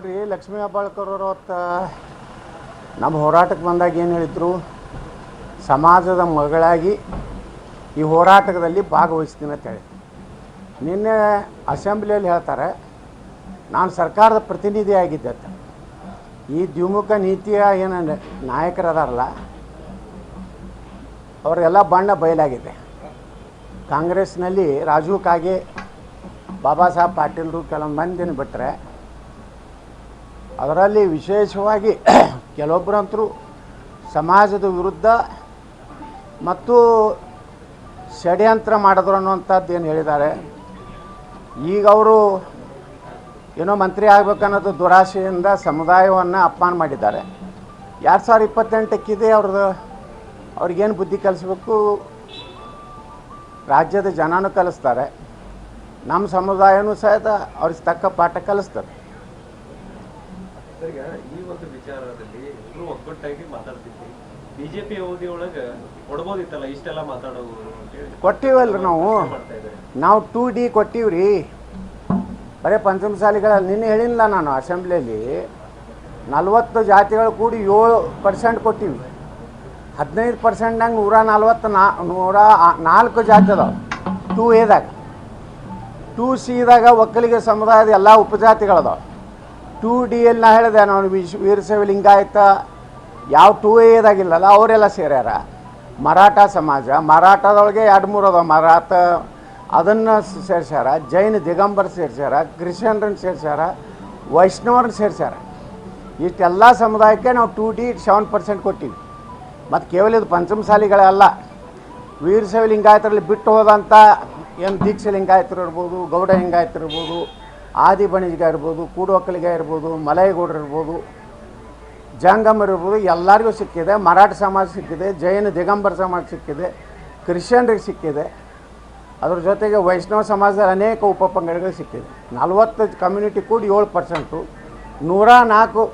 ನೋಡ್ರಿ, ಲಕ್ಷ್ಮೀ ಹೆಬ್ಬಾಳ್ಕರ್ ಅವರು ಅವತ್ತು ನಮ್ಮ ಹೋರಾಟಕ್ಕೆ ಬಂದಾಗ ಏನು ಹೇಳಿದರು, ಸಮಾಜದ ಮಗಳಾಗಿ ಈ ಹೋರಾಟದಲ್ಲಿ ಭಾಗವಹಿಸ್ತೀನಿ ಅಂತ ಹೇಳಿ. ನಿನ್ನೆ ಅಸೆಂಬ್ಲಿಯಲ್ಲಿ ಹೇಳ್ತಾರೆ, ನಾನು ಸರ್ಕಾರದ ಪ್ರತಿನಿಧಿ ಆಗಿದ್ದೆ ಅಂತ. ಈ ದ್ವಿಮುಖ ನೀತಿಯ ಏನು ನಾಯಕರದಾರಲ್ಲ, ಅವರೆಲ್ಲ ಬಣ್ಣ ಬಯಲಾಗಿದೆ. ಕಾಂಗ್ರೆಸ್ನಲ್ಲಿ ರಾಜೀವ್ ಕಾಗೆ, ಬಾಬಾ ಸಾಹೇಬ್ ಪಾಟೀಲ್ರು ಕೆಲವೊಂದು ಮಂದಿನ ಬಿಟ್ಟರೆ, ಅದರಲ್ಲಿ ವಿಶೇಷವಾಗಿ ಕೆಲವೊಬ್ಬರಂತರೂ ಸಮಾಜದ ವಿರುದ್ಧ ಮತ್ತು ಷಡ್ಯಂತ್ರ ಮಾಡಿದ್ರು ಅನ್ನುವಂಥದ್ದು ಏನು ಹೇಳಿದ್ದಾರೆ. ಈಗ ಅವರು ಏನೋ ಮಂತ್ರಿ ಆಗಬೇಕನ್ನೋದು ದುರಾಶೆಯಿಂದ ಸಮುದಾಯವನ್ನು ಅಪಮಾನ ಮಾಡಿದ್ದಾರೆ. 2028ಕ್ಕಿದೆ ಅವ್ರದ್ದು. ಅವ್ರಿಗೇನು ಬುದ್ಧಿ ಕಲಿಸ್ಬೇಕು, ರಾಜ್ಯದ ಜನನೂ ಕಲಿಸ್ತಾರೆ, ನಮ್ಮ ಸಮುದಾಯನೂ ಸಹಿತ ಅವ್ರಿಗೆ ತಕ್ಕ ಪಾಠ ಕಲಿಸ್ತಾರೆ. ಈ ಒಂದು ವಿಚಾರದಲ್ಲಿ ಎಲ್ಲರೂ ಒಗ್ಗಟ್ಟಾಗಿ ಮಾತಾಡ್ತಿದ್ವಿ. ಬಿಜೆಪಿ ಅವಧಿ ಒಳಗೆ ಕೊಡ್ಬೋದಿತ್ತಲ್ಲ ಇಷ್ಟೆಲ್ಲ ಮಾತಾಡೋದು ಕೊಟ್ಟಿವಲ್ರಿ ನಾವು 2D ಕೊಟ್ಟಿವ್ರಿ. ಬರೀ ಪಂಚಮಸಾಲಿಗಳಲ್ಲಿ ನಿನ್ನೆ ಹೇಳಿಲ್ಲ ನಾನು ಅಸೆಂಬ್ಲಿಯಲ್ಲಿ 40 ಜಾತಿಗಳು ಕೂಡಿ 7% ಕೊಟ್ಟಿವಿ. 15%ನಾಗ 104 ಜಾತಿ ಅದಾವೆ 2Aದಾಗ. 2Cದಾಗ ಒಕ್ಕಲಿಗ ಸಮುದಾಯದ ಎಲ್ಲ ಉಪಜಾತಿಗಳದಾವೆ. 2Dಯಲ್ಲಿ ನಾ ಹೇಳಿದೆ, ನಾವು ವೀರಶೈವ ಲಿಂಗಾಯತ ಯಾವ 2Aದಾಗಿಲ್ಲಲ್ಲ ಅವರೆಲ್ಲ ಸೇರ್ಯಾರ. ಮರಾಠ ಸಮಾಜ, ಮರಾಠದೊಳಗೆ 2-3 ಅದಾವೆ. ಮರಾಠ ಅದನ್ನು ಸೇರ್ಸ್ಯಾರ, ಜೈನ ದಿಗಂಬರ್ ಸೇರ್ಸ್ಯಾರ, ಕ್ರಿಶ್ಚಿಯನ್ರನ್ನ ಸೇರ್ಸ್ಯಾರ, ವೈಷ್ಣವ್ರನ್ನ ಸೇರ್ಸ್ಯಾರ. ಇಷ್ಟೆಲ್ಲ ಸಮುದಾಯಕ್ಕೆ ನಾವು 2D 7% ಕೊಟ್ಟಿವಿ. ಮತ್ತು ಕೇವಲ ಇದು ಪಂಚಮಸಾಲಿಗಳಲ್ಲ, ವೀರಶೈವ ಲಿಂಗಾಯತರಲ್ಲಿ ಬಿಟ್ಟು ಹೋದಂಥ ಏನು ದೀಕ್ಷೆ ಲಿಂಗಾಯತರು ಇರ್ಬೋದು, ಗೌಡ ಲಿಂಗಾಯತರು ಇರ್ಬೋದು, ಆದಿ ಬಣಿಜ್ಗ ಇರ್ಬೋದು, ಕೂಡು ಒಕ್ಕಲಿಗ ಇರ್ಬೋದು, ಮಲೈಗೌಡರು ಇರ್ಬೋದು, ಜಂಗಮರು ಇರ್ಬೋದು, ಎಲ್ಲರಿಗೂ ಸಿಕ್ಕಿದೆ. ಮರಾಠ ಸಮಾಜ ಸಿಕ್ಕಿದೆ, ಜೈನ ದಿಗಂಬರ ಸಮಾಜ ಸಿಕ್ಕಿದೆ, ಕ್ರಿಶ್ಚಿಯನ್ರಿಗೆ ಸಿಕ್ಕಿದೆ. ಅದ್ರ ಜೊತೆಗೆ ವೈಷ್ಣವ ಸಮಾಜದಲ್ಲಿ ಅನೇಕ ಉಪಪಂಗಡಗಳು ಸಿಕ್ಕಿದೆ. 40 ಕಮ್ಯುನಿಟಿ ಕೂಡಿ 7%, 104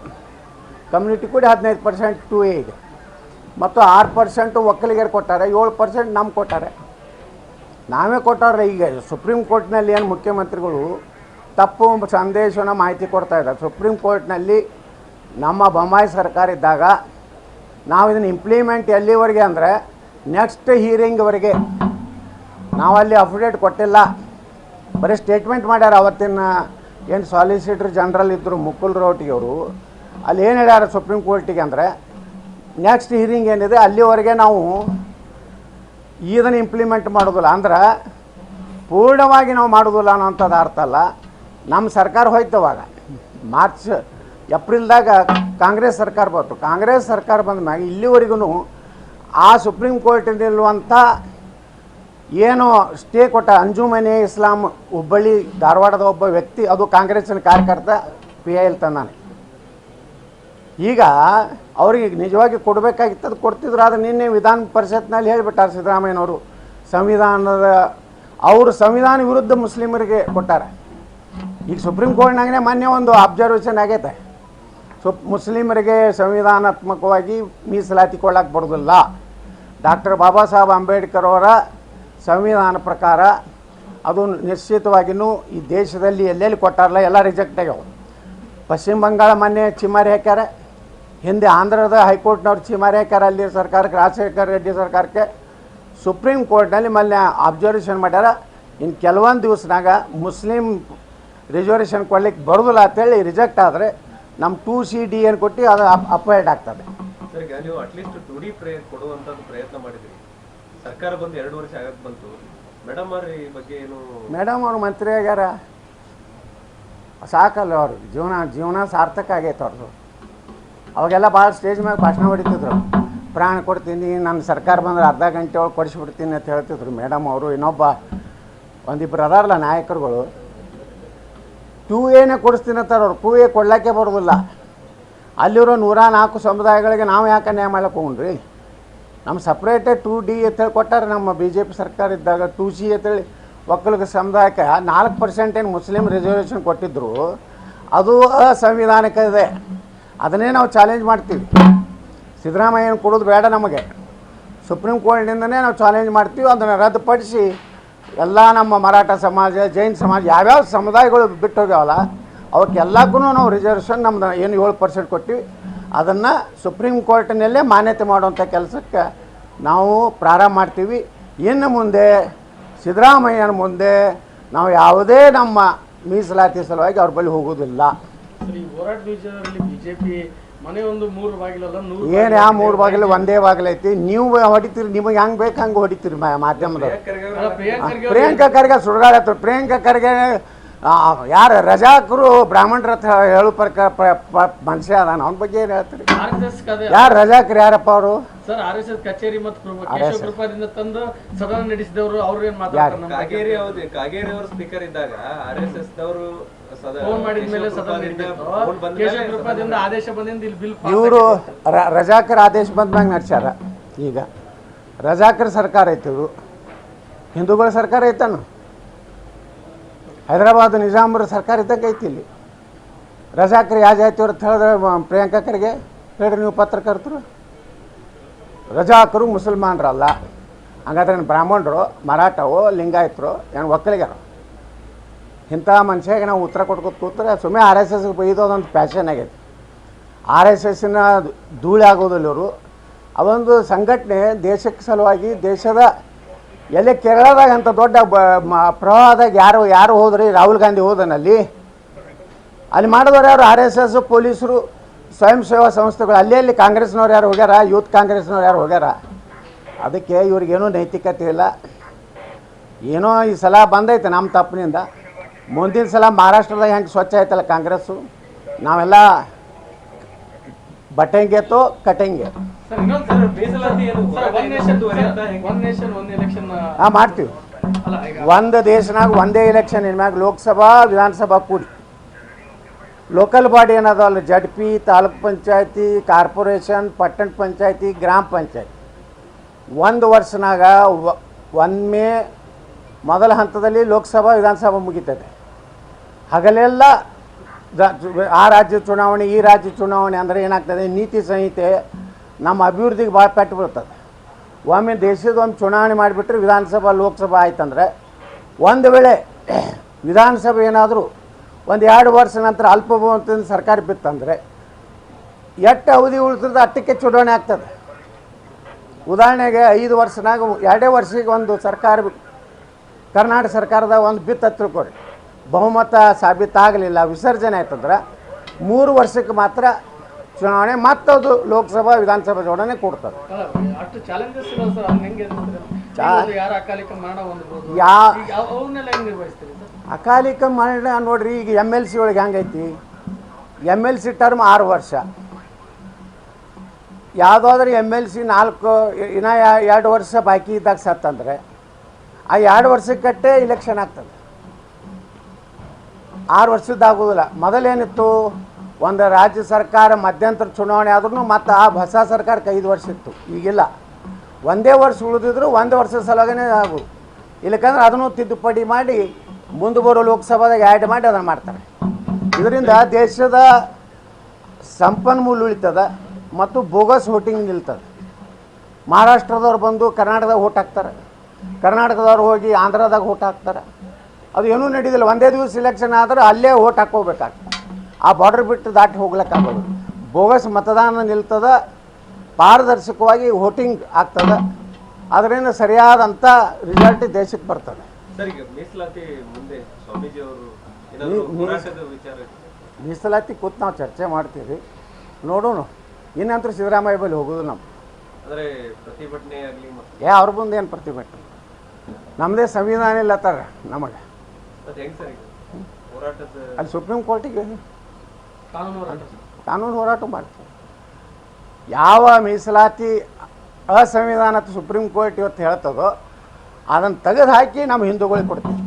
ಕಮ್ಯುನಿಟಿ ಕೂಡಿ 15% 2A ಇದೆ. ಮತ್ತು 6% ಒಕ್ಕಲಿಗರು ಕೊಟ್ಟಾರೆ, 7% ನಮ್ಗೆ ಕೊಟ್ಟಾರೆ. ನಾವೇ ಕೊಟ್ಟಾರೆ. ಈಗ ಸುಪ್ರೀಂ ಕೋರ್ಟ್ನಲ್ಲಿ ಏನು ಮುಖ್ಯಮಂತ್ರಿಗಳು ತಪ್ಪು ಸಂದೇಶನ ಮಾಹಿತಿ ಕೊಡ್ತಾ ಇದ್ದಾರೆ. ಸುಪ್ರೀಂ ಕೋರ್ಟ್ನಲ್ಲಿ ನಮ್ಮ ಬೊಮ್ಮಾಯಿ ಸರ್ಕಾರ ಇದ್ದಾಗ ನಾವು ಇದನ್ನು ಇಂಪ್ಲಿಮೆಂಟ್ ಎಲ್ಲಿವರೆಗೆ ಅಂದರೆ ನೆಕ್ಸ್ಟ್ ಹೀರಿಂಗ್ವರೆಗೆ ನಾವಲ್ಲಿ ಅಫಿಡೇಟ್ ಕೊಟ್ಟಿಲ್ಲ, ಬರೀ ಸ್ಟೇಟ್ಮೆಂಟ್ ಮಾಡ್ಯಾರ. ಅವತ್ತಿನ ಏನು ಸಾಲಿಸಿಟರ್ ಜನರಲ್ ಇದ್ದರು ಮುಕುಲ್ ರೋಹ್ಟಗಿ ಅವರು, ಅಲ್ಲಿ ಏನು ಹೇಳ್ಯಾರ ಸುಪ್ರೀಂ ಕೋರ್ಟಿಗೆ ಅಂದರೆ ನೆಕ್ಸ್ಟ್ ಹೀರಿಂಗ್ ಏನಿದೆ ಅಲ್ಲಿವರೆಗೆ ನಾವು ಇದನ್ನು ಇಂಪ್ಲಿಮೆಂಟ್ ಮಾಡೋದಿಲ್ಲ. ಅಂದ್ರೆ ಪೂರ್ಣವಾಗಿ ನಾವು ಮಾಡೋದಿಲ್ಲ ಅನ್ನೋಂಥದ್ದು ಅರ್ಥ ಅಲ್ಲ. ನಮ್ಮ ಸರ್ಕಾರ ಹೋಯ್ತವಾಗ ಏಪ್ರಿಲ್ದಾಗ ಕಾಂಗ್ರೆಸ್ ಸರ್ಕಾರ ಬಂತು. ಕಾಂಗ್ರೆಸ್ ಸರ್ಕಾರ ಬಂದ ಮ್ಯಾಗ ಇಲ್ಲಿವರೆಗೂ ಆ ಸುಪ್ರೀಂ ಕೋರ್ಟಿನಲ್ಲಿರುವಂಥ ಏನು ಸ್ಟೇ ಕೊಟ್ಟ ಅಂಜುಮನೆ ಇಸ್ಲಾಂ ಹುಬ್ಬಳ್ಳಿ ಧಾರವಾಡದ ಒಬ್ಬ ವ್ಯಕ್ತಿ, ಅದು ಕಾಂಗ್ರೆಸ್ಸಿನ ಕಾರ್ಯಕರ್ತ PIL ತಂದಾನೆ. ಈಗ ಅವ್ರಿಗೆ ನಿಜವಾಗಿ ಕೊಡಬೇಕಾಗಿತ್ತು, ಅದು ಕೊಡ್ತಿದ್ರು. ಆದರೆ ನಿನ್ನೆ ವಿಧಾನ ಪರಿಷತ್ನಲ್ಲಿ ಹೇಳಿಬಿಟ್ಟಾರೆ ಸಿದ್ದರಾಮಯ್ಯನವರು, ಅವರು ಸಂವಿಧಾನ ವಿರುದ್ಧ ಮುಸ್ಲಿಮರಿಗೆ ಕೊಟ್ಟಾರೆ. ಈಗ ಸುಪ್ರೀಂ ಕೋರ್ಟ್ನಾಗೇ ಮೊನ್ನೆ ಒಂದು ಅಬ್ಸರ್ವೇಷನ್ ಆಗೈತೆ, ಮುಸ್ಲಿಮರಿಗೆ ಸಂವಿಧಾನಾತ್ಮಕವಾಗಿ ಮೀಸಲಾತಿ ಕೊಡಕ್ಕೆ ಬರೋದಿಲ್ಲ. ಡಾಕ್ಟರ್ ಬಾಬಾ ಸಾಹೇಬ್ ಅಂಬೇಡ್ಕರ್ ಅವರ ಸಂವಿಧಾನ ಪ್ರಕಾರ ಅದು ನಿಶ್ಚಿತವಾಗಿಯೂ ಈ ದೇಶದಲ್ಲಿ ಎಲ್ಲೆಲ್ಲಿ ಕೊಟ್ಟಾರಲ್ಲ ಎಲ್ಲ ರಿಜೆಕ್ಟ್ ಆಗ್ಯಾವ. ಪಶ್ಚಿಮ ಬಂಗಾಳ ಮೊನ್ನೆ ಚಿಮಾರಿ ಹಾಕ್ಯಾರ, ಹಿಂದೆ ಆಂಧ್ರದ ಹೈಕೋರ್ಟ್ನವ್ರು ಚಿಮಾರಿ ಹಾಕ್ಯಾರ ಅಲ್ಲಿ ಸರ್ಕಾರಕ್ಕೆ, ರಾಜಶೇಖರ ರೆಡ್ಡಿ ಸರ್ಕಾರಕ್ಕೆ. ಸುಪ್ರೀಂ ಕೋರ್ಟ್ನಲ್ಲಿ ಮೊನ್ನೆ ಅಬ್ಸರ್ವೇಷನ್ ಮಾಡ್ಯಾರ, ಇನ್ನು ಕೆಲವೊಂದು ದಿವಸನಾಗ ಮುಸ್ಲಿಂ ರಿಸರ್ವೇಷನ್ ಕೊಡ್ಲಿಕ್ಕೆ ಬರೋದಿಲ್ಲ ಅಂತೇಳಿ ರಿಜೆಕ್ಟ್ ಆದರೆ ನಮ್ಮ 2CD ಏನು ಕೊಟ್ಟು ಅದು ಅಪಾಯಿಂಟ್ ಆಗ್ತದೆ. ಸರ್, ಈಗ ನೀವು ಅಟ್ಲೀಸ್ಟ್ 2D ಕೊಡುವಂಥದ್ದು ಪ್ರಯತ್ನ ಮಾಡಿದ್ರಿ. ಸರ್ಕಾರ ಬಂದು 2 ವರ್ಷ ಆಗಕ್ಕೆ ಬಂತು. ಮೇಡಮ್ ಅವ್ರ ಈ ಬಗ್ಗೆ ಏನು? ಮೇಡಮ್ ಅವರು ಮಂತ್ರಿ ಆಗ್ಯಾರ, ಸಾಕಲ್ಲ ಅವರು ಜೀವನ ಸಾರ್ಥಕ ಆಗೈತೆ ಅವ್ರದ್ದು. ಅವಾಗೆಲ್ಲ ಭಾಳ ಸ್ಟೇಜ್ ಮ್ಯಾಗ ಭಾಷಣ ಹೊಡಿತಿದ್ರು, ಪ್ರಾಣ ಕೊಡ್ತೀನಿ, ನನ್ನ ಸರ್ಕಾರ ಬಂದ್ರೆ ಅರ್ಧ ಗಂಟೆ ಒಳಗೆ ಕೊಡಿಸ್ಬಿಡ್ತೀನಿ ಅಂತ ಹೇಳ್ತಿದ್ರು ಮೇಡಮ್ ಅವರು. ಇನ್ನೊಬ್ಬ ಒಂದಿಬ್ಬರು ಅದಾರಲ್ಲ ನಾಯಕರುಗಳು 2Aನೇ ಕೊಡಿಸ್ತೀನಿ ಅಂತಾರೆ ಅವ್ರು. 2A ಕೊಡ್ಲಿಕ್ಕೆ ಬರೋದಿಲ್ಲ. ಅಲ್ಲಿರೋ 104 ಸಮುದಾಯಗಳಿಗೆ ನಾವು ಯಾಕೆ ಅನ್ಯಾಯ ಮಾಡ್ಲಿಕ್ಕೆ ಹೋಗ್ರಿ? ನಮ್ಮ ಸಪ್ರೇಟೇ 2D ಅಂತೇಳಿ ಕೊಟ್ಟಾರೆ ನಮ್ಮ BJP ಸರ್ಕಾರ ಇದ್ದಾಗ. 2C ಅಂತೇಳಿ ಒಕ್ಕಲಿಗ ಸಮುದಾಯಕ್ಕೆ 4% ಏನು ಮುಸ್ಲಿಂ ರಿಸರ್ವೇಷನ್ ಕೊಟ್ಟಿದ್ದರು, ಅದು ಅಸಂವಿಧಾನಿಕ ಇದೆ. ಅದನ್ನೇ ನಾವು ಚಾಲೆಂಜ್ ಮಾಡ್ತೀವಿ. ಸಿದ್ದರಾಮಯ್ಯನ ಕೊಡೋದು ಬೇಡ ನಮಗೆ, ಸುಪ್ರೀಂ ಕೋರ್ಟ್ನಿಂದನೇ ನಾವು ಚಾಲೆಂಜ್ ಮಾಡ್ತೀವಿ. ಅದನ್ನು ರದ್ದುಪಡಿಸಿ ಎಲ್ಲ ನಮ್ಮ ಮರಾಠ ಸಮಾಜ, ಜೈನ್ ಸಮಾಜ, ಯಾವ್ಯಾವ ಸಮುದಾಯಗಳು ಬಿಟ್ಟು ಹೋಗ್ಯಾವಲ್ಲ ಅವಕ್ಕೆಲ್ಲಕ್ಕೂ ನಾವು ರಿಸರ್ವೇಷನ್ ನಮ್ದು ಏನು 7% ಕೊಟ್ಟಿವಿ ಅದನ್ನು ಸುಪ್ರೀಂ ಕೋರ್ಟಿನಲ್ಲೇ ಮಾನ್ಯತೆ ಮಾಡುವಂಥ ಕೆಲಸಕ್ಕೆ ನಾವು ಪ್ರಾರಂಭ ಮಾಡ್ತೀವಿ. ಇನ್ನು ಮುಂದೆ ಸಿದ್ದರಾಮಯ್ಯನ ಮುಂದೆ ನಾವು ಯಾವುದೇ ನಮ್ಮ ಮೀಸಲಾತಿ ಸಲುವಾಗಿ ಅವ್ರ ಬಳಿ ಹೋಗೋದಿಲ್ಲ. ಹೋರಾಟ ವಿಚಾರದಲ್ಲಿ ಬಿಜೆಪಿ ಮನೆ ಒಂದು 3 ಬಾಗಿಲಲ್ಲ 100 ಏನು ಯಾವ 3 ಬಾಗಿಲು ಒಂದೇ ಬಾಗಿಲು ಐತಿ. ನೀವು ಹೊಡಿತೀರಿ, ನಿಮಗೆ ಹೆಂಗೆ ಬೇಕು ಹಂಗೆ ಹೊಡಿತೀರಿ ಮಾಧ್ಯಮದವ್ರು. ಪ್ರಿಯಾಂಕಾ ಖರ್ಗೆ ಸುಡುಗಾಡತ್ರು. ಪ್ರಿಯಾಂಕಾ ಖರ್ಗೆ ಯಾರು ರಜಾಕರು ಬ್ರಾಹ್ಮಣರ ಹತ್ರ ಹೇಳು ಮನುಷ್ಯ ಅದಾನ, ಅವನ ಬಗ್ಗೆ ಏನು ಹೇಳ್ತೀರಿ? ಯಾರು ರಜಾಕರು ಯಾರಪ್ಪ ಅವರು? ಸರ್ RSS ಕಚೇರಿ ಮತ್ತು ಕೇಶವ ಕೃಪಾದಿಂದ ತಂದು ಸದನ ನಡೆಸಿದವರು ಅವ್ರು ಏನು ಮಾತಾಡ್ತಾರೆ? ಕಾಗೇರಿ ಅವರು ಸ್ಪೀಕರ್ ಇದ್ದಾಗ RSS ದವರು ಫೋನ್ ಮಾಡಿದ ಮೇಲೆ ಸದನ ನಡೆದಿತ್ತು. ಕೇಶವ ಕೃಪಾದಿಂದ ಆದೇಶ ಬಂದಿಂದ ಇಲ್ಲಿ ಬಿಲ್ ಇವರು ರಜಾಕರ್ ಆದೇಶ ಬಂದಾಗ ನಡೆಸ್ಯಾರ. ಈಗ ರಜಾಕರ್ ಸರ್ಕಾರ ಐತಿ, ಇವರು ಹಿಂದೂಗಳ ಸರ್ಕಾರ ಐತಾನು. ಹೈದರಾಬಾದ್ ನಿಜಾಮರ ಸರ್ಕಾರ ಇದ್ದಂಗೆ ಐತಿ. ಇಲ್ಲಿ ರಜಾಕರ್ ಯಾವ ಜಾತಿಯವ್ರು ಅಂತ ಹೇಳಿದ್ರೆ ಪ್ರಿಯಾಂಕಾ ಖರ್ಗೆ ಹೇಳ್ರಿ ನೀವು ಪತ್ರಕರ್ತರು. ರಜಾಕರು ಮುಸಲ್ಮಾನರಲ್ಲ, ಹಂಗಾದ್ರೆ ಏನು ಬ್ರಾಹ್ಮಣರು, ಮರಾಠವೋ, ಲಿಂಗಾಯತರು, ಏನು ಒಕ್ಕಲಿಗರು? ಇಂಥ ಮನುಷ್ಯಗೆ ನಾವು ಉತ್ತರ ಕೊಟ್ಕೊತ ಕೂತ್ರೆ ಸುಮ್ಮನೆ RSS ಬೈದೋದೊಂದು ಪ್ಯಾಷನ್ ಆಗೈತೆ. RSSನ ಧೂಳಿ ಆಗೋದಿಲ್ಲ ಇವರು. ಅದೊಂದು ಸಂಘಟನೆ ದೇಶಕ್ಕೆ ಸಲುವಾಗಿ ದೇಶದ ಎಲ್ಲೇ ಕೇರಳದಾಗ ಅಂಥ ದೊಡ್ಡ ಪ್ರವಾಹದಾಗ ಯಾರು ಹೋದ್ರಿ? ರಾಹುಲ್ ಗಾಂಧಿ ಹೋದನಲ್ಲಿ ಅಲ್ಲಿ ಮಾಡಿದವ್ರು ಯಾರು? RSS, ಪೊಲೀಸರು, ಸ್ವಯಂ ಸೇವಾ ಸಂಸ್ಥೆಗಳು. ಅಲ್ಲಿ ಕಾಂಗ್ರೆಸ್ನವ್ರು ಯಾರು ಹೋಗ್ಯಾರ? ಯೂತ್ ಕಾಂಗ್ರೆಸ್ನವ್ರು ಯಾರು ಹೋಗ್ಯಾರ? ಅದಕ್ಕೆ ಇವ್ರಿಗೇನೂ ನೈತಿಕತೆ ಇಲ್ಲ. ಏನೋ ಈ ಸಲ ಬಂದೈತೆ ನಮ್ಮ ತಪ್ಪಿನಿಂದ. ಮುಂದಿನ ಸಲ ಮಹಾರಾಷ್ಟ್ರದಾಗ ಹೆಂಗೆ ಸ್ವಚ್ಛ ಆಯ್ತಲ್ಲ ಕಾಂಗ್ರೆಸ್ಸು, ನಾವೆಲ್ಲ ಬಟ್ಟೆಂಗೆತೋ ಕಟೆಂಗೆ ಮಾಡ್ತೀವಿ. ಒಂದು ದೇಶನಾಗ ಒಂದೇ ಎಲೆಕ್ಷನ್, ಇನ್ಮ್ಯಾಗ ಲೋಕಸಭಾ ವಿಧಾನಸಭಾ ಕೂಡಿ ಲೋಕಲ್ ಬಾಡಿ ಏನದಲ್ಲ, ZP, ತಾಲೂಕ್ ಪಂಚಾಯತಿ, ಕಾರ್ಪೊರೇಷನ್, ಪಟ್ಟಣ ಪಂಚಾಯತಿ, ಗ್ರಾಮ ಪಂಚಾಯತಿ. ಒಂದು ವರ್ಷನಾಗ ಒಮ್ಮೆ ಮೊದಲ ಹಂತದಲ್ಲಿ ಲೋಕಸಭಾ ವಿಧಾನಸಭಾ ಮುಗಿತದೆ. ಹಗಲೆಲ್ಲ ಆ ರಾಜ್ಯ ಚುನಾವಣೆ, ಈ ರಾಜ್ಯ ಚುನಾವಣೆ ಅಂದರೆ ಏನಾಗ್ತದೆ? ನೀತಿ ಸಂಹಿತೆ ನಮ್ಮ ಅಭಿವೃದ್ಧಿಗೆ ಭಾಳ ಪೆಟ್ಟು ಬೀಳ್ತದೆ. ಒಮ್ಮೆ ದೇಶದೊಮ್ಮೆ ಚುನಾವಣೆ ಮಾಡಿಬಿಟ್ರೆ ವಿಧಾನಸಭಾ ಲೋಕಸಭಾ ಆಯ್ತಂದರೆ, ಒಂದು ವೇಳೆ ವಿಧಾನಸಭೆ ಏನಾದರೂ ಒಂದು 2 ವರ್ಷ ನಂತರ ಅಲ್ಪಬಹುಮತದಿಂದ ಸರ್ಕಾರ ಬಿತ್ತಂದರೆ ಎಷ್ಟು ಅವಧಿ ಉಳಿತದೆ ಅಷ್ಟಕ್ಕೆ ಚುನಾವಣೆ ಆಗ್ತದೆ. ಉದಾಹರಣೆಗೆ 5 ವರ್ಷನಾಗ 2 ವರ್ಷಕ್ಕೆ ಒಂದು ಸರ್ಕಾರ, ಕರ್ನಾಟಕ ಸರ್ಕಾರದ ಒಂದು ಬಿತ್ತ ತಿಳ್ಕೊರಿ, ಬಹುಮತ ಸಾಬೀತಾಗಲಿಲ್ಲ, ವಿಸರ್ಜನೆ ಆಯ್ತಂದ್ರೆ 3 ವರ್ಷಕ್ಕೆ ಮಾತ್ರ ಚುನಾವಣೆ, ಮತ್ತದು ಲೋಕಸಭಾ ವಿಧಾನಸಭಾ ಚುನಾವಣೆ ಕೊಡ್ತದೆ. ಅಷ್ಟು ಚಾಲೆಂಜಸ್ ಇಲ್ಲ ಸರ್. ಹೆಂಗೆ ಯಾರು ಅಕಾಲಿಕ ಮರಣ ಹೊಂದಬಹುದು, ಅವನ್ನೆಲ್ಲ ಹೆಂಗೆ ನಿರ್ವಹಿಸ್ತೀರಿ ಸರ್? ಅಕಾಲಿಕ ಮರಣ ನೋಡ್ರಿ, ಈಗ MLC ಒಳಗೆ ಹೆಂಗೈತಿ? MLC ಟರ್ಮ್ 6 ವರ್ಷ. ಯಾವುದಾದ್ರೂ MLC 4 ಇನ್ನೂ 2 ವರ್ಷ ಬಾಕಿ ಇದ್ದಾಗ ಸತ್ತಂದರೆ ಆ 2 ವರ್ಷಕ್ಕಟ್ಟೆ ಇಲೆಕ್ಷನ್ ಆಗ್ತದೆ. 6 ವರ್ಷದ್ದಾಗೋದಿಲ್ಲ. ಮೊದಲೇನಿತ್ತು? ಒಂದು ರಾಜ್ಯ ಸರ್ಕಾರ ಮಧ್ಯಂತರ ಚುನಾವಣೆ ಆದ್ರೂ ಮತ್ತು ಆ ಹೊಸ ಸರ್ಕಾರಕ್ಕೆ 5 ವರ್ಷ ಇತ್ತು. ಈಗಿಲ್ಲ, ಒಂದೇ ವರ್ಷ ಉಳಿದಿದ್ರು 1 ವರ್ಷದ ಸಲುವಾಗಿನೇ ಆಗೋದು. ಇಲ್ಲಕಂದ್ರೆ ಅದನ್ನು ತಿದ್ದುಪಡಿ ಮಾಡಿ ಮುಂದೆ ಬರೋ ಲೋಕಸಭಾದಾಗ ಆ್ಯಡ್ ಮಾಡಿ ಅದನ್ನು ಮಾಡ್ತಾರೆ. ಇದರಿಂದ ದೇಶದ ಸಂಪನ್ಮೂಲ ಉಳಿತದೆ ಮತ್ತು ಬೋಗಸ್ ವೋಟಿಂಗ್ ನಿಲ್ತದೆ. ಮಹಾರಾಷ್ಟ್ರದವ್ರು ಬಂದು ಕರ್ನಾಟಕದಾಗ ಓಟ್ ಹಾಕ್ತಾರೆ, ಕರ್ನಾಟಕದವ್ರು ಹೋಗಿ ಆಂಧ್ರದಾಗ ಓಟ್ ಹಾಕ್ತಾರೆ. ಅದು ಏನೂ ನಡೀದಿಲ್ಲ. ಒಂದೇ ದಿವಸ ಇಲೆಕ್ಷನ್ ಆದರೆ ಅಲ್ಲೇ ಓಟ್ ಹಾಕ್ಕೋಬೇಕಾಗ್ತದೆ. ಆ ಬಾರ್ಡರ್ ಬಿಟ್ಟು ದಾಟಿ ಹೋಗ್ಲಿಕ್ಕಾಗೋದು. ಬೋಗಸ್ ಮತದಾನ ನಿಲ್ತದೆ, ಪಾರದರ್ಶಕವಾಗಿ ವೋಟಿಂಗ್ ಆಗ್ತದೆ. ಅದರಿಂದ ಸರಿಯಾದಂಥ ರಿಸಲ್ಟ್ ದೇಶಕ್ಕೆ ಬರ್ತದೆ. ಮೀಸಲಾತಿ ಕೂತು ನಾವು ಚರ್ಚೆ ಮಾಡ್ತೀವಿ, ನೋಡೋಣ. ಇನ್ನಂತೂ ಸಿದ್ದರಾಮಯ್ಯ ಬಳಿ ಹೋಗೋದು ನಮ್ಮ ಅವ್ರ ಮುಂದೆ ಏನು ಪ್ರತಿಭಟನೆ? ನಮ್ಮದೇ ಸಂವಿಧಾನ ಇಲ್ಲ ತರ ನಮಗೆ. ಅಲ್ಲಿ ಸುಪ್ರೀಂ ಕೋರ್ಟಿಗೆ ಕಾನೂನು ಹೋರಾಟ ಮಾಡ್ತೀವಿ. ಯಾವ ಮೀಸಲಾತಿ ಅಸಂವಿಧಾನ ಸುಪ್ರೀಂ ಕೋರ್ಟ್ ಇವತ್ತು ಹೇಳ್ತದೋ ಅದನ್ನು ತೆಗೆದು ಹಾಕಿ ನಮ್ಮ ಹಿಂದೂಗಳಿಗೆ ಕೊಡ್ತೀವಿ.